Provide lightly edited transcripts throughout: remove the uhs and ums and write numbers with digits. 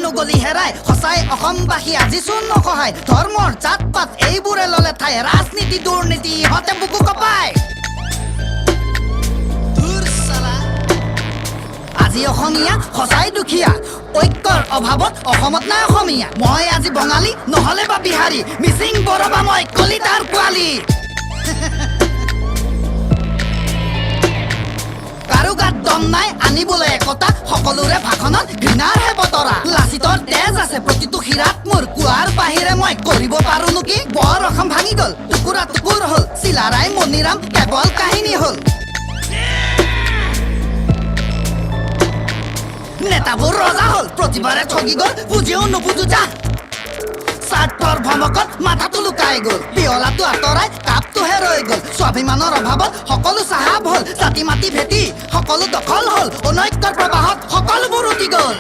নগলি হেৰাই সঁচাই অসমবাসী আজি চোন নসহায় ধৰ্মৰ জাত পাত এইবোৰে ললে ঠাই ৰাজনীতি দুৰ্নীতি ইহঁতে বুকু কপায় আজি অসমীয়া সঁচাই দুখীয়া ঐক্যৰ অভাৱত অসমত নাই অসমীয়া মই আজি বঙালী নহলে বা বিহাৰী মিচিং বড়ো বা মই কলিতাৰ পোৱালি কাৰো গাত দম নাই আনিবলৈ একতা সকলোৰে ভাষণত ঘৃণাৰহে বতৰা লাচিতৰ তেজ আছে প্ৰতিটো শিৰাত মোৰ কোৱাৰ বাহিৰে মই কৰিব পাৰো নেকি বৰ অসম ভাঙি গল টুকুৰা টুকুৰ হল চিলাৰাই মণিৰাম কেৱল কাহিনী হল নেতাবোৰ ৰজা হল প্ৰতিবাৰে ঠগি গল বুজিও নুবুজো যা স্বাৰ্থৰ ভমকত মাথাটো লুকাই গল পিয়লাটো আঁতৰাই কাপটোহে ৰৈ গল স্বাভিমানৰ অভাৱত সকলো চাহাব হল জাতি মাটি ভেটি সকলো দখল হল অনৈক্যৰ প্ৰবাহত সকলোবোৰ উটি গল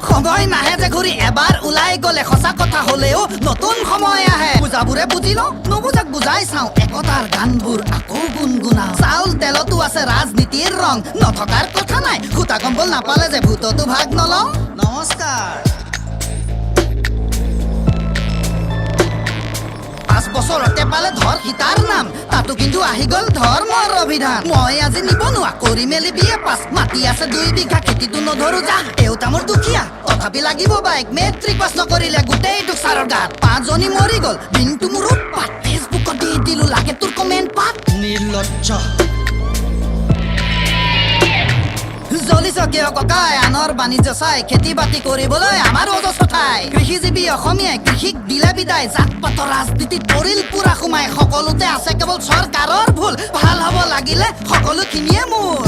সময় নাহে যে ঘূৰি এবাৰ ওলাই গলে সঁচা কথা হলেও নতুন সময় আহে বুজাবোৰে বুজি লওঁ নুবুজাক বুজাই চাওঁ একতাৰ গানবোৰ আকৌ গুণগুণাওঁ চাউল তেলতো আছে ৰাজনীতিৰ ৰং নথকাৰ কথা নাই খুটা কম্বল নাপালে যে ভূততো ভাগ নলওঁ নমস্কাৰ 5 বছৰতে পালে ধৰ সীতাৰ নাম তাতো কিন্তু আহি গল ধৰ্মৰ অভিধান মই আজি নিবনুৱা কৰি মেলি বিয়ে পাছ মাটি আছে 2 বিঘা খেতিটো নধৰো যা দেউতা মোৰ দুখীয়া তথাপি লাগিব বাইক মেট্ৰিক পাছ নকৰিলে গোটেইটো ছাৰৰ গাত 5 জনী মৰি গল দিনটো মোৰ উৎপাত ফেচবুকত দি দিলো লাগে তোৰ কমেণ্ট পাত নিৰ্লজ্জ জ্বলিছ কিয় ককাই আনৰ বাণিজ্য চাই খেতি বাতি কৰিবলৈ আমাৰ অজস্ৰ ঠাই কৃষিজীৱী অসমীয়াই কৃষিক দিলে বিদায় জাত পাতৰ ৰাজনীতিত পৰিল পুৰা সোমাই সকলোতে আছে কেৱল চৰকাৰৰ ভুল ভাল হ'ব লাগিলে সকলোখিনিয়ে মোৰ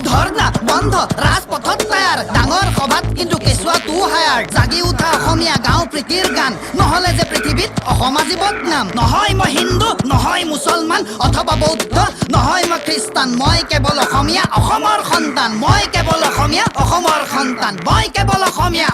ধৰ্ণা বন্ধ ৰাজপথত তৈয়াৰ ডাঙৰ সভাত কিন্তু কেঁচুৱাটো হায়াৰ জাগি উঠা অসমীয়া গাঁও প্ৰীতিৰ গান নহলে যে পৃথিৱীত অসম আজি বদনাম নহয় মই হিন্দু নহয় মুছলমান অথবা বৌদ্ধ নহয় মই খ্ৰীষ্টান মই কেৱল অসমীয়া অসমৰ সন্তান মই কেৱল অসমীয়া অসমৰ সন্তান মই কেৱল অসমীয়া